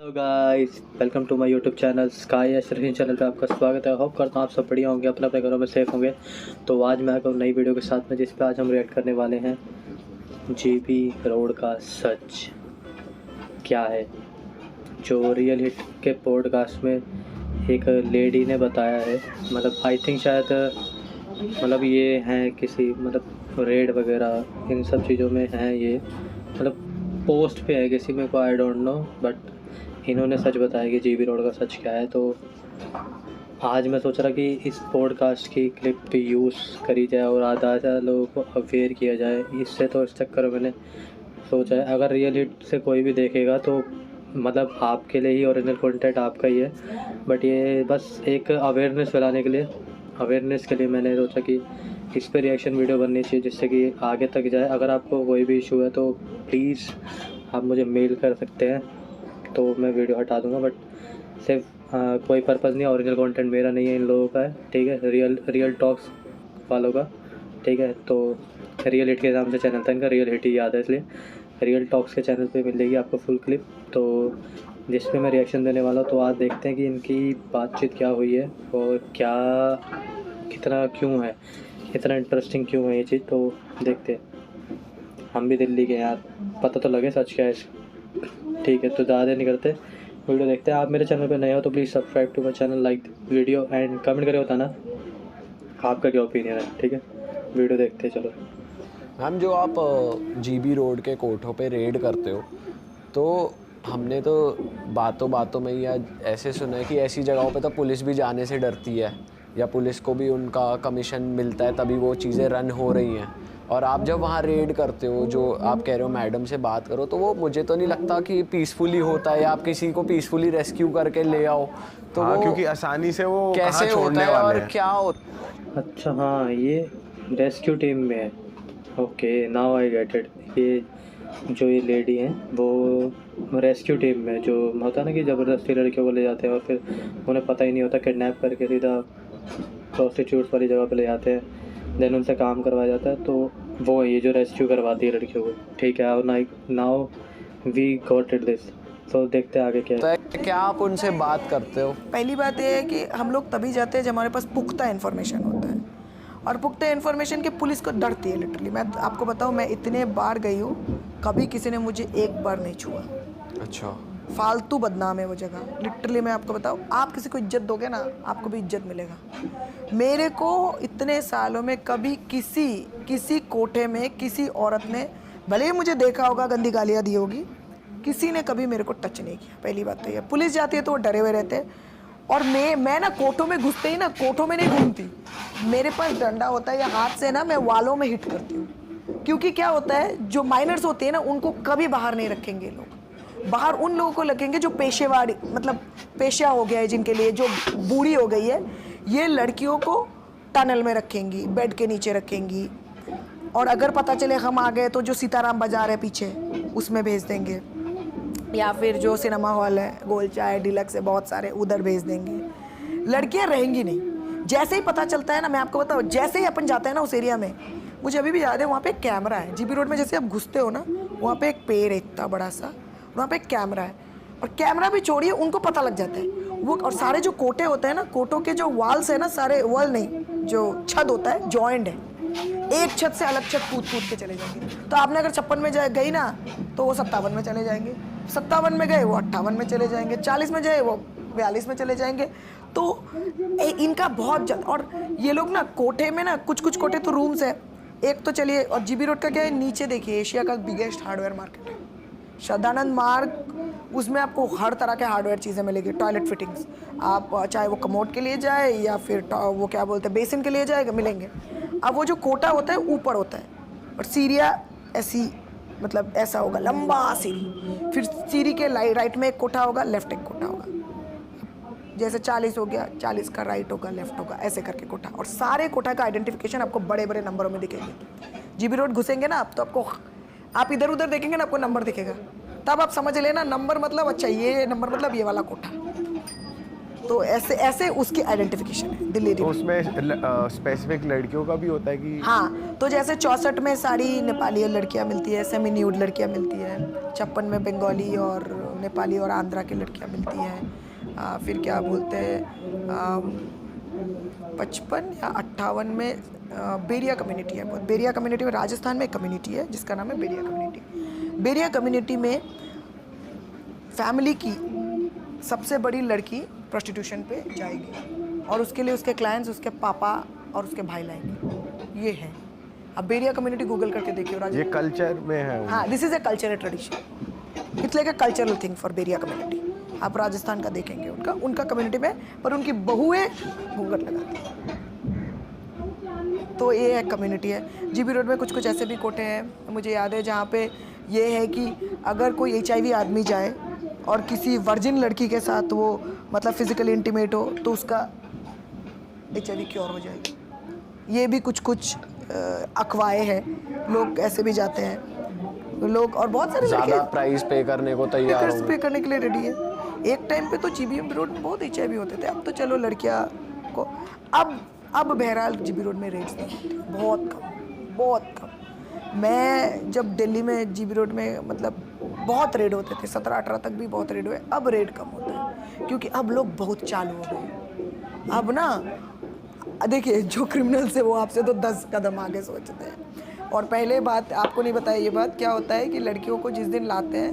Hello guys, welcome to my YouTube channel sky एस्ट्रेशन channel पे आपका स्वागत है। होप करता हूँ आप सब बढ़िया होंगे, अपने अपने घरों में सेफ होंगे। तो आज मैं आकर नई वीडियो के साथ में, जिस पे आज हम रिएक्ट करने वाले हैं जीबी रोड का सच क्या है, जो रियल हिट के पॉडकास्ट में एक लेडी ने बताया है। मतलब आई थिंक शायद मतलब ये हैं किसी मतलब रेड वगैरह इन सब चीज़ों में हैं ये, मतलब पोस्ट पे है किसी में को, आई डोंट नो, बट इन्होंने सच बताया कि जीबी रोड का सच क्या है। तो आज मैं सोच रहा कि इस पॉडकास्ट की क्लिप भी यूज़ करी जाए और आधा लोगों को अवेयर किया जाए इससे। तो इस चक्कर में मैंने सोचा है, अगर रियल हिट से कोई भी देखेगा तो मतलब आपके लिए ही ओरिजिनल कंटेंट आपका ही है, बट ये बस एक अवेयरनेस फैलाने के लिए, अवेयरनेस के लिए मैंने सोचा कि इस पर रिएक्शन वीडियो बननी चाहिए, जिससे कि आगे तक जाए। अगर आपको कोई भी इशू है तो प्लीज़ आप मुझे मेल कर सकते हैं, तो मैं वीडियो हटा दूँगा। बट सिर्फ कोई पर्पज़ नहीं है, ओरिजिनल कंटेंट मेरा नहीं है, इन लोगों का है, ठीक है, रियल टॉक्स वालों का, ठीक है। तो रियल हिट के नाम से चैनल था इनका, रियल हिट ही याद है, इसलिए रियल टॉक्स के चैनल पे मिलेगी आपको फुल क्लिप, तो जिस पे मैं रिएक्शन देने वाला हूँ। तो आज देखते हैं कि इनकी बातचीत क्या हुई है और क्या कितना क्यों है, इतना इंटरेस्टिंग क्यों है ये चीज़। तो देखते हैं, हम भी दिल्ली के यार, पता तो लगे सच क्या है। ठीक है, तो ज़्यादा नहीं करते, वीडियो देखते हैं। आप मेरे चैनल पे नए हो तो please subscribe to my channel, like video and comment करके बताना आपका क्या ओपिनियन है, ठीक है। वीडियो देखते हैं, चलो। मैम, जो आप जीबी रोड के कोठों पे रेड करते हो, तो हमने तो बातों बातों में या ऐसे सुना है कि ऐसी जगहों पे तो पुलिस भी जाने से डरती है, या पुलिस को भी उनका कमीशन मिलता है तभी वो चीज़ें रन हो रही हैं। और आप जब वहाँ रेड करते हो, जो आप कह रहे हो मैडम से बात करो, तो वो मुझे तो नहीं लगता कि पीसफुली होता है, या आप किसी को पीसफुली रेस्क्यू करके ले आओ तो हाँ, वो क्योंकि आसानी से वो कैसे कहाँ छोड़ने होता है वाले और हैं। क्या होता। अच्छा, हाँ, ये रेस्क्यू टीम में है। Okay, now I get it. ये जो ये लेडी हैं वो रेस्क्यू टीम में, जो होता है ना कि ज़बरदस्ती लड़कियों को ले जाते हैं और फिर उन्हें पता ही नहीं होता, किडनैप करके सीधा प्रोस्टिट्यूट्स वाली जगह पे ले जाते हैं, देन उनसे काम करवाया जाता है। तो वो है ये जो रेस्क्यू करवाती है लड़कियों को, ठीक है। और now we got it this. तो देखते हैं आगे क्या है। तो क्या आप उनसे बात करते हो? पहली बात यह है कि हम लोग तभी जाते हैं जब हमारे पास पुख्ता इन्फॉर्मेशन होता है, और पुख्ता इन्फॉर्मेशन की पुलिस को डरती है लिटरली। मैं आपको बताऊं, मैं इतने बार गई हूँ, कभी किसी ने मुझे एक बार नहीं छुआ। अच्छा, फालतू बदनाम है वो जगह लिटरली। मैं आपको बताऊं, आप किसी को इज्जत दोगे ना, आपको भी इज्जत मिलेगा। मेरे को इतने सालों में कभी किसी कोठे में किसी औरत ने, भले ही मुझे देखा होगा, गंदी गालियाँ दी होगी, किसी ने कभी मेरे को टच नहीं किया। पहली बात तो ये, पुलिस जाती है तो वो डरे हुए रहते हैं। और मैं ना कोठों में घुसते ही ना, कोठों में नहीं घूमती, मेरे पास डंडा होता है या हाथ से ना मैं वालों में हिट करती हूँ। क्योंकि क्या होता है, जो माइनर्स होते हैं ना, उनको कभी बाहर नहीं रखेंगे लोग। बाहर उन लोगों को रखेंगे जो पेशेवारी, मतलब पेशा हो गया है जिनके लिए, जो बूढ़ी हो गई है। ये लड़कियों को टनल में रखेंगी, बेड के नीचे रखेंगी, और अगर पता चले हम आ गए तो जो सीताराम बाजार है पीछे, उसमें भेज देंगे, या फिर जो सिनेमा हॉल है, गोल चाय, डिलक्स है, बहुत सारे, उधर भेज देंगे। लड़कियां रहेंगी नहीं। जैसे ही पता चलता है ना, मैं आपको बताऊँ, जैसे ही अपन जाते हैं ना उस एरिया में, मुझे अभी भी याद है, वहाँ पे एक कैमरा है जीबी रोड में। जैसे आप घुसते हो ना, वहाँ पे एक पेड़ है इतना बड़ा सा, वहाँ पे एक कैमरा है, और कैमरा भी छोड़िए, उनको पता लग जाता है वो। और सारे जो कोटे होते हैं ना, कोटों के जो वाल्स है ना, सारे वॉल नहीं, जो छत होता है जॉइंट है, एक छत से अलग छत कूद के चले जाएंगे। तो आपने अगर 56 में गई ना, तो वो 57 में चले जाएंगे, 57 में गए वो 58 में चले जाएंगे, 40 में जाए वो 42 में चले जाएंगे। तो इनका बहुत जल्द। और ये लोग ना कोठे में ना, कुछ कोठे तो रूम्स है, एक तो चलिए। और जीबी रोड का क्या है, नीचे देखिए, एशिया का बिगेस्ट हार्डवेयर मार्केट है, सदानंद मार्ग। उसमें आपको हर तरह के हार्डवेयर चीज़ें मिलेगी, टॉयलेट फिटिंग्स, आप चाहे वो कमोड के लिए जाए या फिर वो क्या बोलते हैं, बेसिन के लिए जाएगा, मिलेंगे। अब वो जो कोटा होता है ऊपर होता है, और सीरिया ऐसी, मतलब ऐसा होगा लंबा सीरी, फिर सीरी के राइट में एक कोठा होगा, लेफ्ट एक कोठा होगा। जैसे 40 हो गया, 40 का राइट होगा, लेफ्ट होगा, ऐसे करके कोठा। और सारे कोठा का आइडेंटिफिकेशन आपको बड़े बड़े नंबरों में दिखेंगे। जीबी रोड घुसेंगे ना आप, तो आपको, आप इधर उधर देखेंगे ना, आपको नंबर दिखेगा, तब आप समझ लेना नंबर मतलब, अच्छा ये नंबर मतलब ये वाला कोठा। तो ऐसे ऐसे उसकी आइडेंटिफिकेशन है दिल्ली तो रेड। उसमें स्पेसिफिक लड़कियों का भी होता है कि हाँ, तो जैसे 64 में सारी नेपाली लड़कियां मिलती है, सेमी न्यूड लड़कियां मिलती है, 56 में बंगाली और नेपाली और आंध्रा की लड़कियां मिलती हैं, फिर क्या बोलते हैं 55 या 58 में बेरिया कम्युनिटी है। बेरिया कम्युनिटी में राजस्थान में एक कम्युनिटी है जिसका नाम है बेरिया कम्युनिटी। बेरिया कम्युनिटी में फैमिली की सबसे बड़ी लड़की प्रोस्टिट्यूशन पे जाएगी और उसके लिए उसके क्लाइंट्स उसके पापा और उसके भाई लाएंगे। ये है। अब बेरिया कम्युनिटी गूगल करके देखिए ये कल्चर में है। हाँ, this is a cultural tradition. It's like a cultural thing for Beria community. आप राजस्थान का देखेंगे उनका कम्युनिटी में, पर उनकी बहुएं घूंघट लगाती हैं। तो ये एक कम्युनिटी है। जीबी रोड में कुछ कुछ ऐसे भी कोठे हैं मुझे याद है जहाँ पे ये है कि अगर कोई HIV आदमी जाए और किसी वर्जिन लड़की के साथ वो मतलब फिजिकली इंटीमेट हो तो उसका HIV क्योर हो जाएगी। ये भी कुछ कुछ अफवाहें हैं। लोग ऐसे भी जाते हैं लोग, और बहुत सारे ज़्यादा प्राइस पे करने को तैयार पे करने के लिए रेडी है। एक टाइम पे तो GBM रोड में बहुत HIV होते थे, अब तो चलो लड़कियां को अब बहरहाल GB रोड में रेट्स नहीं होते, बहुत कम। मैं जब दिल्ली में GB रोड में मतलब बहुत रेड होते थे, 17-18 तक भी बहुत रेड हुए। अब रेड कम होता है क्योंकि अब लोग बहुत चालू हो गए। अब ना देखिए जो क्रिमिनल्स है वो आपसे तो 10 कदम आगे सोचते हैं। और पहले बात आपको नहीं बताया, ये बात क्या होता है कि लड़कियों को जिस दिन लाते हैं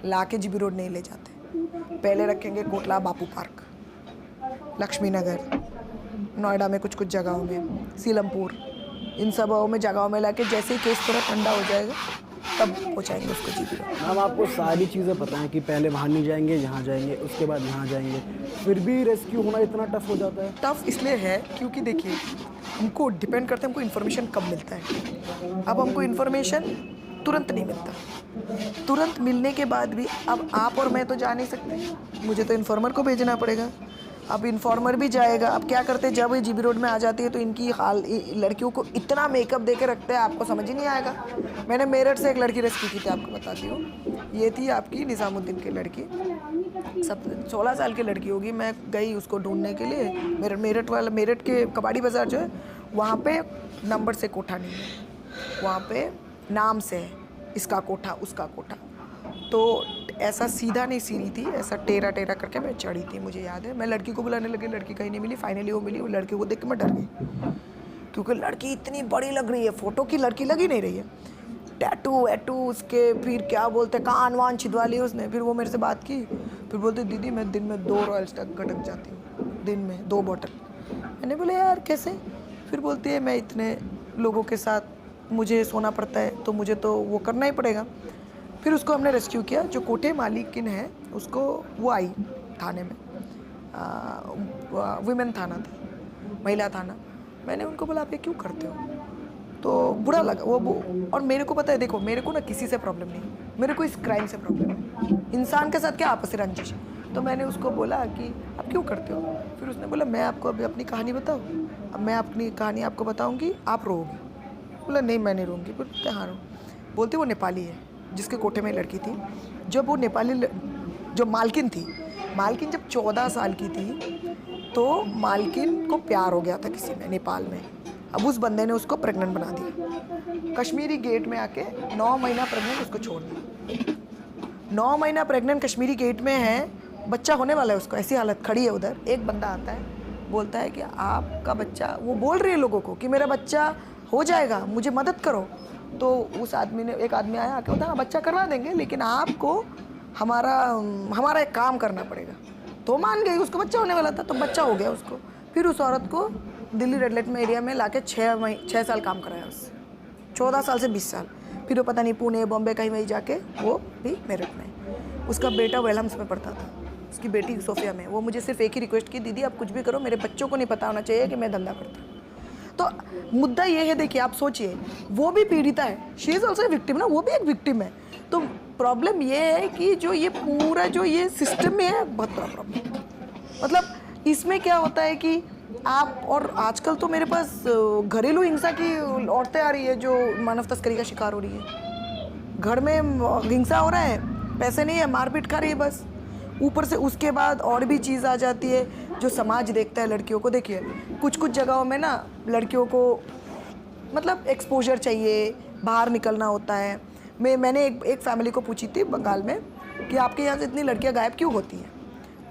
ला के GB रोड नहीं ले जाते, पहले रखेंगे कोटला बापू पार्क, लक्ष्मी नगर, नोएडा में कुछ जगहों में, सीलमपुर, इन सब में जगहों में लाके जैसे ही केस थोड़ा ठंडा हो जाएगा तब पहुँचाएंगे उसको GB रोड। मैम आपको सारी चीज़ें पता हैं कि पहले वहाँ नहीं जाएंगे, यहाँ जाएंगे, उसके बाद यहाँ जाएंगे, फिर भी रेस्क्यू होना इतना टफ हो जाता है? टफ इसलिए है क्योंकि देखिए हमको डिपेंड करते हैं हमको इन्फॉर्मेशन कब मिलता है। अब हमको इन्फॉर्मेशन तुरंत नहीं मिलता। तुरंत मिलने के बाद भी अब आप और मैं तो जा नहीं सकते, मुझे तो इन्फॉर्मर को भेजना पड़ेगा। अब इन्फॉर्मर भी जाएगा। अब क्या करते हैं जब ये GB रोड में आ जाती है तो इनकी लड़कियों को इतना मेकअप दे के रखते हैं आपको समझ ही नहीं आएगा। मैंने मेरठ से एक लड़की रेस्क्यू की थी, आपको बताती हूँ। ये थी आपकी निज़ामुद्दीन की लड़की, 16 साल की लड़की होगी। मैं गई उसको ढूंढने के लिए। मेरठ के कबाड़ी बाज़ार जो है वहाँ पे नंबर से कोठा नहीं है, वहाँ पे नाम से है, इसका कोठा उसका कोठा। तो ऐसा सीधा नहीं सीढ़ी थी, ऐसा टेरा करके मैं चढ़ी थी। मुझे याद है मैं लड़की को बुलाने लगी, लड़की कहीं नहीं मिली। फाइनली वो मिली। वो लड़की को देख के मैं डर गई क्योंकि लड़की इतनी बड़ी लग रही है, फ़ोटो की लड़की लगी नहीं रही है। टैटू उसके, फिर क्या बोलते कान वान छिदवा लिए उसने। फिर वो मेरे से बात की, फिर बोलते दीदी मैं दिन में 2 रॉयल्स तक गटक जाती हूँ, दिन में 2 बॉटल। मैंने बोले यार कैसे? फिर बोलती है मैं इतने लोगों के साथ मुझे सोना पड़ता है तो मुझे तो वो करना ही पड़ेगा। फिर उसको हमने रेस्क्यू किया। जो कोठे मालिकिन है उसको वो आई थाने में, वुमेन थाना था, महिला थाना। मैंने उनको बोला आप ये क्यों करते हो? तो बुरा लगा वो। और मेरे को पता है, देखो मेरे को ना किसी से प्रॉब्लम नहीं, मेरे को इस क्राइम से प्रॉब्लम है। इंसान के साथ क्या आपसी रंजिश। तो मैंने उसको बोला कि आप क्यों करते हो? फिर उसने बोला मैं आपको अभी अपनी कहानी बताऊँ? अब मैं अपनी कहानी आपको बताऊँगी, आप रोओगी। बोला नहीं मैं नहीं रोऊंगी। बोलते हाँ रो। बोलते वो नेपाली है जिसके कोठे में लड़की थी। जब वो नेपाली जो मालकिन थी, मालकिन जब 14 साल की थी तो मालकिन को प्यार हो गया था किसी में नेपाल में। अब उस बंदे ने उसको प्रेग्नेंट बना दिया। कश्मीरी गेट में आके 9 महीना प्रेग्नेंट उसको छोड़ दिया। 9 महीना प्रेग्नेंट कश्मीरी गेट में है, बच्चा होने वाला है उसको, ऐसी हालत खड़ी है उधर। एक बंदा आता है बोलता है कि आपका बच्चा, वो बोल रही है लोगों को कि मेरा बच्चा हो जाएगा, मुझे मदद करो। तो उस आदमी ने, एक आदमी आया आके बोलता हाँ बच्चा करवा देंगे लेकिन आपको हमारा एक काम करना पड़ेगा। तो मान गई, उसको बच्चा होने वाला था तो बच्चा हो गया उसको। फिर उस औरत को दिल्ली रेड लाइट में एरिया में लाके 6 साल काम कराया उससे, 14 साल से 20 साल। फिर वो पता नहीं पुणे बॉम्बे कहीं वहीं जाके वो भी मेरठ में। उसका बेटा वेलहम्स में पढ़ता था, उसकी बेटी सोफिया में। वो मुझे सिर्फ एक ही रिक्वेस्ट की, दीदी आप कुछ भी करो मेरे बच्चों को नहीं पता होना चाहिए कि मैं धंधा करता हूँ। तो मुद्दा ये है, देखिए आप सोचिए वो भी पीड़िता है, शी इज़ ऑल्सो विक्टिम ना, वो भी एक विक्टिम है। तो प्रॉब्लम ये है कि जो ये पूरा जो ये सिस्टम में है बहुत बड़ा प्रॉब्लम। मतलब इसमें क्या होता है कि आप, और आजकल तो मेरे पास घरेलू हिंसा की औरतें आ रही है जो मानव तस्करी का शिकार हो रही है। घर में हिंसा हो रहा है, पैसे नहीं है, मारपीट खा रही है बस। ऊपर से उसके बाद और भी चीज़ आ जाती है, जो समाज देखता है लड़कियों को, देखिए कुछ कुछ जगहों में ना लड़कियों को मतलब एक्सपोजर चाहिए, बाहर निकलना होता है। मैंने एक फैमिली को पूछी थी बंगाल में कि आपके यहाँ से इतनी लड़कियाँ गायब क्यों होती हैं।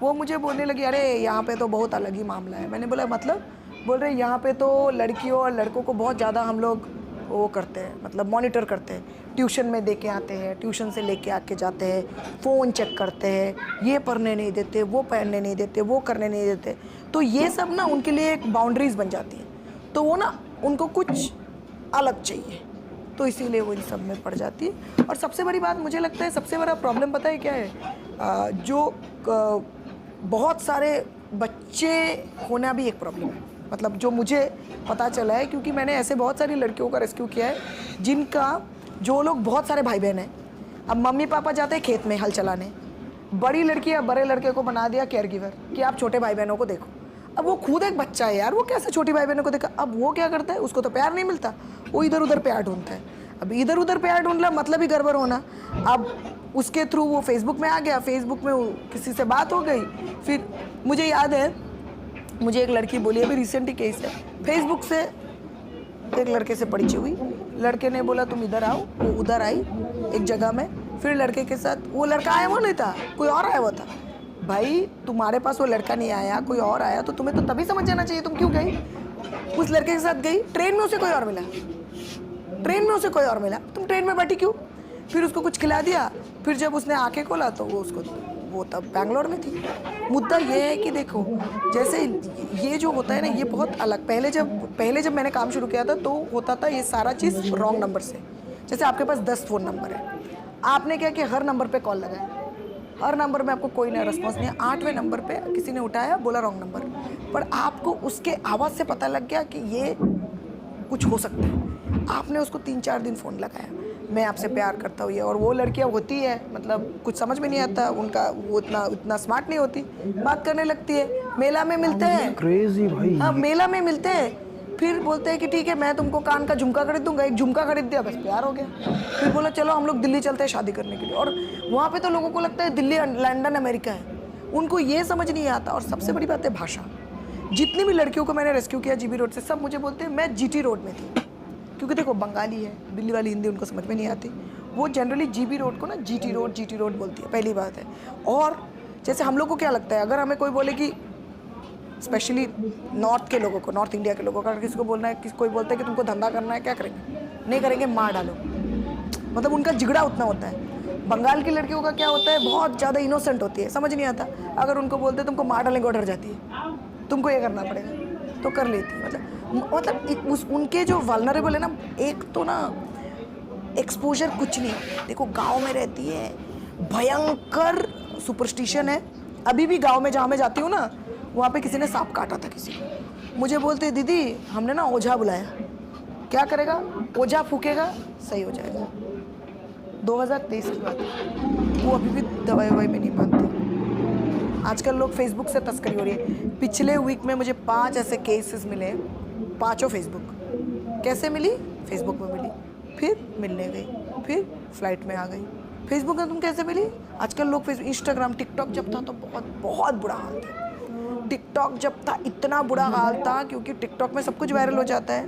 वो मुझे बोलने लगी अरे यहाँ पे तो बहुत अलग ही मामला है। मैंने बोला मतलब? बोल रहे यहाँ पे तो लड़कियों और लड़कों को बहुत ज़्यादा हम लोग वो करते हैं, मतलब मॉनिटर करते हैं, ट्यूशन में दे के आते हैं, ट्यूशन से लेके आके जाते हैं, फ़ोन चेक करते हैं, ये पढ़ने नहीं देते, वो पढ़ने नहीं देते, वो करने नहीं देते। तो ये सब ना उनके लिए एक बाउंड्रीज बन जाती हैं, तो वो ना उनको कुछ अलग चाहिए, तो इसीलिए वो इन सब में पड़ जाती है। और सबसे बड़ी बात मुझे लगता है, सबसे बड़ा प्रॉब्लम पता है क्या है? जो बहुत सारे बच्चे होना भी एक प्रॉब्लम है, मतलब जो मुझे पता चला है, क्योंकि मैंने ऐसे बहुत सारी लड़कियों का रेस्क्यू किया है जिनका, जो लोग बहुत सारे भाई बहन हैं, अब मम्मी पापा जाते हैं खेत में हल चलाने, बड़ी लड़की या बड़े लड़के को बना दिया केयर गिवर कि आप छोटे भाई बहनों को देखो। अब वो खुद एक बच्चा है यार, वो कैसे छोटी भाई बहनों को देखा? अब वो क्या करता है, उसको तो प्यार नहीं मिलता, वो इधर उधर प्यार ढूंढता है। अब इधर उधर प्यार ढूंढना मतलब ही गड़बड़ होना। अब उसके थ्रू वो फेसबुक में आ गया, फेसबुक में किसी से बात हो गई, फिर मुझे याद है मुझे एक लड़की बोली, अभी रिसेंटली केस है, फेसबुक से एक लड़के से परिचय हुई, लड़के ने बोला तुम इधर आओ, वो उधर आई एक जगह में, फिर लड़के के साथ, वो लड़का आया वो नहीं था, कोई और आया हुआ था। भाई तुम्हारे पास वो लड़का नहीं आया, कोई और आया, तो तुम्हें तो तभी समझ जाना चाहिए तुम क्यों गई। उस लड़के के साथ गई, ट्रेन में उसे कोई और मिला, ट्रेन में उसे कोई और मिला, तुम ट्रेन में बैठी क्यों? फिर उसको कुछ खिला दिया, फिर जब उसने आंखें खोला तो वो तब बैंगलोर में थी। मुद्दा ये है कि देखो, जैसे ये जो होता है ना, ये बहुत अलग, पहले जब मैंने काम शुरू किया था तो होता था ये सारा चीज़ रॉन्ग नंबर से। जैसे आपके पास 10 फ़ोन नंबर है, आपने क्या किया, हर नंबर पे कॉल लगाया, हर नंबर में आपको कोई नया रिस्पॉन्स नहीं है, 8वें नंबर पे किसी ने उठाया, बोला रॉन्ग नंबर, पर आपको उसके आवाज़ से पता लग गया कि ये कुछ हो सकता है। आपने उसको 3-4 दिन फ़ोन लगाया, मैं आपसे प्यार करता हूँ ये, और वो लड़कियाँ होती है मतलब कुछ समझ में नहीं आता उनका, वो इतना स्मार्ट नहीं होती, बात करने लगती है, मेला में मिलते हैं, क्रेजी भाई। हाँ मेला में मिलते हैं, फिर बोलते हैं कि ठीक है मैं तुमको कान का झुमका खरीद दूंगा, एक झुमका खरीद दिया, बस प्यार हो गया। फिर बोला चलो हम लोग दिल्ली चलते हैं शादी करने के लिए, और वहाँ पे तो लोगों को लगता है दिल्ली लंदन अमेरिका है, उनको ये समझ नहीं आता। और सबसे बड़ी बात है भाषा। जितनी भी लड़कियों को मैंने रेस्क्यू किया जीबी रोड से, सब मुझे बोलते हैं मैं जीटी रोड में थी, क्योंकि देखो बंगाली है, दिल्ली वाली हिंदी उनको समझ में नहीं आती, वो जनरली जीबी रोड को ना जीटी रोड बोलती है, पहली बात है। और जैसे हम लोग को क्या लगता है, अगर हमें कोई बोले कि स्पेशली नॉर्थ के लोगों को, नॉर्थ इंडिया के लोगों का, अगर किसी को बोलना है, कोई बोलता है कि तुमको धंधा करना है, क्या करेंगे? नहीं करेंगे, मार डालो, मतलब उनका जिगड़ा उतना होता है। बंगाल की लड़कियों का क्या होता है, बहुत ज़्यादा इनोसेंट होती है, समझ नहीं आता, अगर उनको बोलते तुमको मार डालेंगे वो डर जाती है, तुमको ये करना पड़ेगा, तो कर लेती है। मतलब उनके जो वल्नरेबल है ना, एक तो ना एक्सपोजर कुछ नहीं, देखो गांव में रहती है, भयंकर सुपरस्टिशन है। अभी भी गांव में जहाँ मैं जाती हूँ ना, वहाँ पे किसी ने सांप काटा था किसी को, मुझे बोलते दीदी हमने ना ओझा बुलाया, क्या करेगा? ओझा फूकेगा, सही हो जाएगा। 2023 की बात है, वो अभी भी दवाई ववाई में नहीं मानते। आजकल लोग फेसबुक से तस्करी हो रही है। पिछले वीक में मुझे 5 ऐसे केसेस मिले, 5 फेसबुक। कैसे मिली? फेसबुक में मिली, फिर मिलने गई, फिर फ्लाइट में आ गई। फेसबुक में तुम कैसे मिली? आजकल लोग इंस्टाग्राम, टिकटॉक जब था तो बहुत बुरा हाल था। टिकटॉक जब था इतना बुरा हाल था, क्योंकि टिकटॉक में सब कुछ वायरल हो जाता है,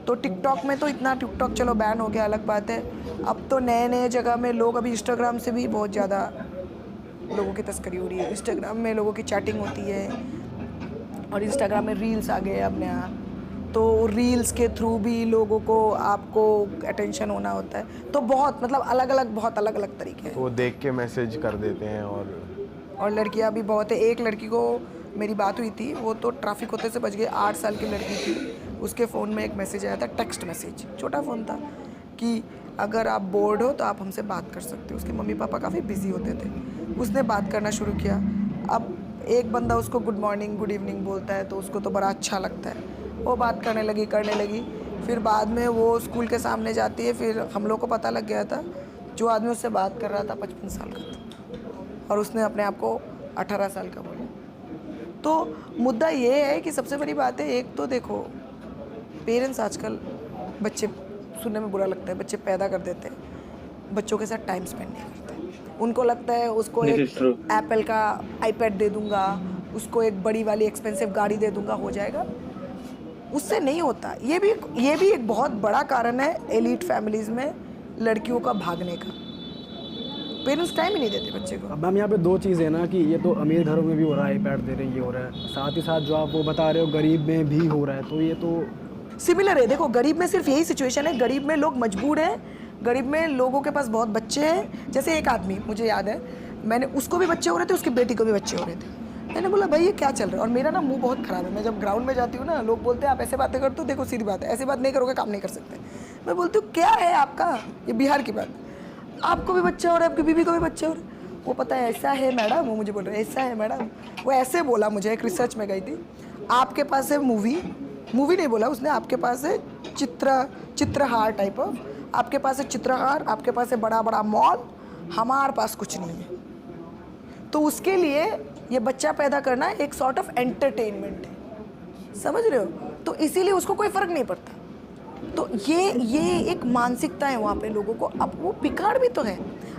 तो टिकटॉक में तो इतना, टिकटॉक चलो बैन हो गया अलग बात है, अब तो नए जगह में लोग, अभी इंस्टाग्राम से भी बहुत ज़्यादा लोगों की तस्करी हो रही है। इंस्टाग्राम में लोगों की चैटिंग होती है, और इंस्टाग्राम में रील्स आ गए अब नया, तो रील्स के थ्रू भी लोगों को, आपको अटेंशन होना होता है, तो बहुत मतलब बहुत अलग अलग तरीके हैं। वो देख के मैसेज कर देते हैं। और लड़कियां भी बहुत है। एक लड़की को मेरी बात हुई थी, वो तो ट्रैफिक होते से बच गई, 8 साल की लड़की थी, उसके फ़ोन में एक मैसेज आया था, टेक्स्ट मैसेज, छोटा फ़ोन था, कि अगर आप बोर्ड हो तो आप हमसे बात कर सकते हो। उसके मम्मी पापा काफ़ी बिजी होते थे, उसने बात करना शुरू किया। अब एक बंदा उसको गुड मॉर्निंग गुड इवनिंग बोलता है, तो उसको तो बड़ा अच्छा लगता है, वो बात करने लगी। फिर बाद में वो स्कूल के सामने जाती है, फिर हम लोग को पता लग गया था जो आदमी उससे बात कर रहा था 55 साल का था, और उसने अपने आप को 18 साल का बोला। तो मुद्दा ये है कि सबसे बड़ी बात है, एक तो देखो पेरेंट्स आजकल, बच्चे सुनने में बुरा लगता है, बच्चे पैदा कर देते हैं, बच्चों के साथ टाइम स्पेंड नहीं करते। उनको लगता है उसको एक एप्पल का आईपैड दे दूंगा, उसको एक बड़ी वाली एक्सपेंसिव गाड़ी दे दूंगा, हो जाएगा। उससे नहीं होता। ये भी एक बहुत बड़ा कारण है एलीट फैमिलीज़ में लड़कियों का भागने का। पेरेंट्स टाइम ही नहीं देते बच्चे को। अब मैम यहाँ पे दो चीज़ें ना कि ये तो अमीर घरों में भी हो रहा है, iPad दे रहे हैं, ये हो रहा है, साथ ही साथ जो आप वो बता रहे हो गरीब में भी हो रहा है, तो ये तो सिमिलर है। देखो गरीब में सिर्फ यही सिचुएशन है, गरीब में लोग मजबूर हैं, गरीब में लोगों के पास बहुत बच्चे हैं। जैसे एक आदमी, मुझे याद है, मैंने उसको भी बच्चे हो रहे थे, उसकी बेटी को भी बच्चे हो रहे थे। मैंने बोला भाई ये क्या चल रहा है। और मेरा ना मुंह बहुत ख़राब है, मैं जब ग्राउंड में जाती हूँ ना, लोग बोलते हैं आप ऐसे बातें करते हो, देखो सीधी बात है, ऐसी बात नहीं करोगे काम नहीं कर सकते। मैं बोलती हूँ क्या है आपका, ये बिहार की बात, आपको भी बच्चे हो रहे हैं, आपकी बीवी को भी बच्चे हो रहे हैं। वो पता है ऐसा है मैडम, वो मुझे बोल रहे ऐसा है मैडम। वो ऐसे बोला, मुझे एक रिसर्च में गई थी, आपके पास है मूवी नहीं बोला उसने, आपके पास है चित्रहार टाइप ऑफ, आपके पास है चित्रहार, आपके पास है बड़ा बड़ा मॉल, हमारे पास कुछ नहीं है। तो उसके लिए ये बच्चा पैदा करना एक सॉर्ट ऑफ एंटरटेनमेंट है, समझ रहे हो? तो इसीलिए उसको कोई फ़र्क नहीं पड़ता। तो ये एक मानसिकता है वहाँ पे लोगों को। अब वो बिगाड़ भी तो है।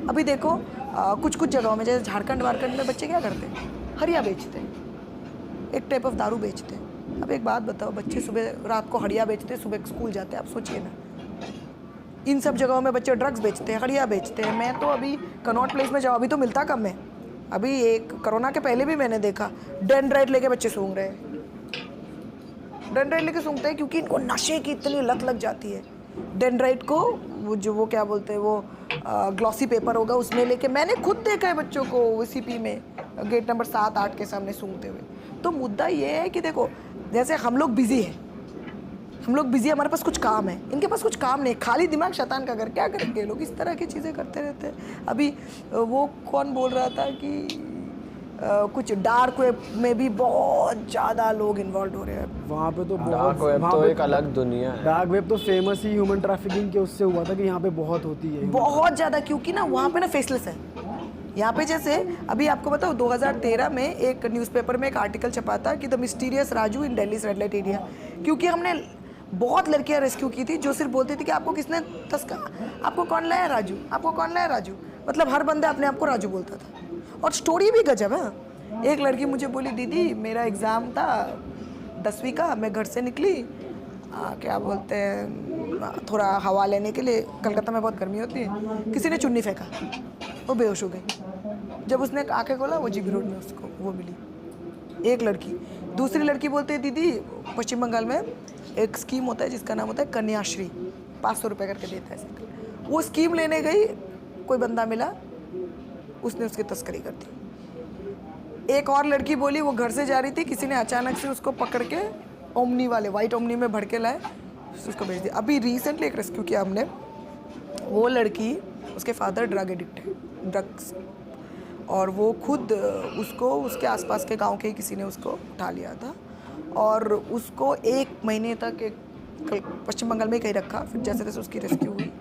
अभी देखो कुछ जगहों में, जैसे झारखंड वारखंड में बच्चे क्या करते हैं, हड़िया बेचते हैं, एक टाइप ऑफ दारू बेचते हैं। अब एक बात बताओ, बच्चे सुबह रात को हड़िया बेचते हैं, सुबह स्कूल जाते हैं, आप सोचिए ना। इन सब जगहों में बच्चे ड्रग्स बेचते हैं, हड़िया बेचते हैं। मैं तो अभी कनॉट प्लेस में जाओ, अभी तो मिलता कम है। अभी एक कोरोना के पहले भी मैंने देखा, डेंड्राइट लेके बच्चे सूंघ रहे हैं। डेंड्राइट लेके सूंघते हैं क्योंकि इनको नशे की इतनी लत लग जाती है। डेंड्राइट को वो क्या बोलते हैं, वो ग्लॉसी पेपर होगा, उसमें लेके, मैंने खुद देखा है बच्चों को सीपी में गेट नंबर 7-8 के सामने सूंघते हुए। तो मुद्दा ये है कि देखो, जैसे हम लोग बिजी हैं, हमारे पास कुछ काम है, इनके पास कुछ काम नहीं, खाली दिमाग शैतान का घर, क्या करेंगे लोग, इस तरह की चीज़ें करते रहते हैं। अभी वो कौन बोल रहा था कि कुछ डार्क वेब में भी बहुत ज़्यादा लोग इन्वॉल्व हो रहे हैं। वहाँ पे तो डार्क वेब तो एक अलग दुनिया है। डार्क वेब तो फेमस ही ह्यूमन ट्रैफिकिंग के उससे हुआ था कि यहाँ पे बहुत होती है, बहुत ज़्यादा, क्योंकि ना वहाँ पे ना फेसलेस है। यहाँ पे जैसे अभी आपको बताओ 2013 में एक न्यूज़पेपर में एक आर्टिकल छपा था कि the mysterious Raju in Delhi red light area, क्योंकि हमने बहुत लड़कियां रेस्क्यू की थी जो सिर्फ बोलती थी कि आपको किसने आपको कौन लाया राजू, आपको कौन लाया राजू, मतलब हर बंदा अपने आप को राजू बोलता था। और स्टोरी भी गजब है। एक लड़की मुझे बोली दीदी मेरा एग्ज़ाम था 10वीं का, मैं घर से निकली क्या बोलते हैं थोड़ा हवा लेने के लिए, कलकत्ता में बहुत गर्मी होती है, किसी ने चुन्नी फेंका, वो बेहोश हो गई। जब उसने आंखें खोला वो जीबी रोड में उसको वो मिली एक लड़की। दूसरी लड़की बोलती है दीदी पश्चिम बंगाल में एक स्कीम होता है जिसका नाम होता है कन्याश्री, 500 रुपये करके देता है। वो स्कीम लेने गई, कोई बंदा मिला, उसने उसकी तस्करी कर दी। एक और लड़की बोली वो घर से जा रही थी, किसी ने अचानक से उसको पकड़ के ओमनी वाले वाइट ओमनी में भर के लाए, उसको भेज दिया। अभी रिसेंटली एक रेस्क्यू किया हमने, वो लड़की, उसके फादर ड्रग एडिक्ट है, ड्रग्स, और वो खुद उसको उसके आसपास के गांव के ही किसी ने उसको उठा लिया था और उसको 1 महीने तक पश्चिम बंगाल में कहीं रखा। फिर जैसे तैसे उसकी रेस्क्यू हुई।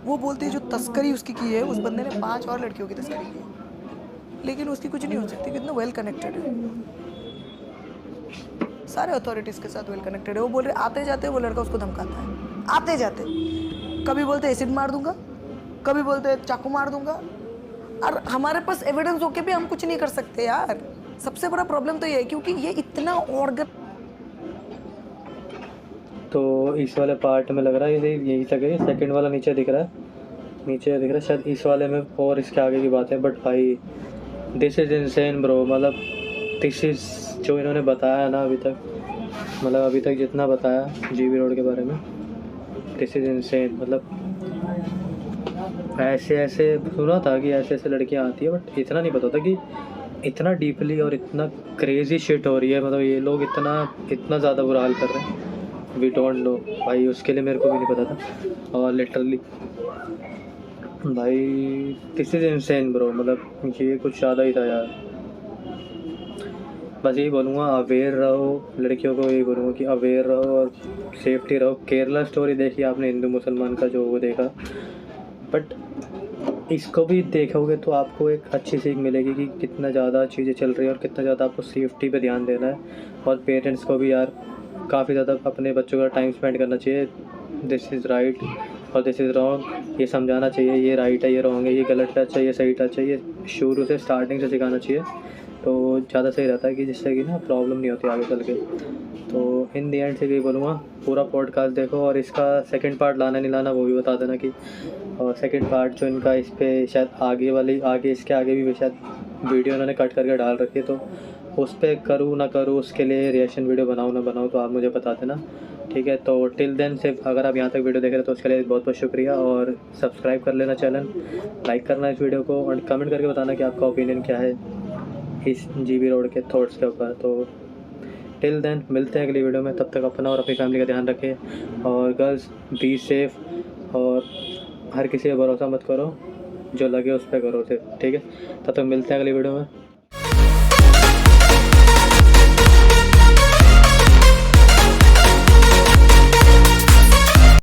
वो बोलती है जो तस्करी उसकी की है, उस बंदे ने 5 और लड़कियों की तस्करी की है, लेकिन उसकी कुछ नहीं हो सकती, कितना वेल कनेक्टेड है, सारे अथॉरिटीज़ के साथ वेल कनेक्टेड है। वो बोल रहे आते जाते वो लड़का उसको धमकाता है, आते जाते, कभी बोलते एसिड मार दूंगा, कभी बोलते चाकू मार दूंगा, और हमारे पास एविडेंस होके भी हम कुछ नहीं कर सकते यार। सबसे बड़ा प्रॉब्लम तो ये है क्योंकि ये इतना ऑर्गन। तो इस वाले पार्ट में लग रहा है यही तक है, सेकंड वाला नीचे दिख रहा है, नीचे दिख रहा है शायद इस वाले में और इसके आगे की बात है। बट भाई दिस इज़ इनसेन ब्रो, मतलब दिस इज़ जो इन्होंने बताया ना अभी तक, मतलब अभी तक जितना बताया जीबी रोड के बारे में, दिस इज़ इनसेन। मतलब ऐसे सुना था कि ऐसे लड़कियां आती है, बट इतना नहीं पता था कि इतना डीपली और इतना क्रेजी शिट हो रही है। मतलब ये लोग इतना ज़्यादा बुरा हाल कर रहे हैं, वी डोंट नो भाई, उसके लिए मेरे को भी नहीं पता था। और लिटरली भाई दिस इज़ इनसेन ब्रो, मतलब ये कुछ ज़्यादा ही था यार। बस यही बोलूँगा, अवेयर रहो, लड़कियों को यही बोलूँगा कि अवेयर रहो और सेफ्टी रहो। केरला स्टोरी देखी आपने, हिंदू मुसलमान का जो वो देखा, बट इसको भी देखोगे तो आपको एक अच्छी सीख मिलेगी कि कितना ज़्यादा चीज़ें चल रही है और कितना ज़्यादा आपको सेफ्टी पे ध्यान देना है। और पेरेंट्स को भी यार काफ़ी ज़्यादा अपने बच्चों का टाइम स्पेंड करना चाहिए। दिस इज़ राइट और दिस इज़ रॉन्ग, ये समझाना चाहिए, ये राइट है, ये रॉन्ग है, ये गलत टच है, ये सही टच है, ये शुरू से स्टार्टिंग से सिखाना चाहिए। तो ज़्यादा सही रहता है कि जिससे कि ना प्रॉब्लम नहीं होती आगे चल के। तो इन दी एंड से यही बोलूँगा, पूरा पॉडकास्ट देखो और इसका सेकंड पार्ट लाना नहीं लाना वो भी बता देना कि, और सेकंड पार्ट जो इनका इस पर शायद आगे इसके आगे भी शायद वीडियो इन्होंने कट करके डाल रखी है, तो उस पर करूँ ना करूँ, उसके लिए रिएक्शन वीडियो बनाऊँ ना बनाऊँ, तो आप मुझे बता देना, ठीक है। तो टिल देन सिर्फ अगर आप यहाँ तक वीडियो देख रहे हो तो उसके लिए बहुत बहुत शुक्रिया, और सब्सक्राइब कर लेना चैनल, लाइक करना इस वीडियो को, और कमेंट करके बताना कि आपका ओपिनियन क्या है इस जीबी रोड के थॉट्स के ऊपर। तो टिल देन मिलते हैं अगली वीडियो में, तब तक अपना और अपनी फैमिली का ध्यान रखें, और गर्ल्स बी सेफ, और हर किसी पर भरोसा मत करो, जो लगे उस पर करो सिर्फ, ठीक है। तब तक मिलते हैं अगली वीडियो में।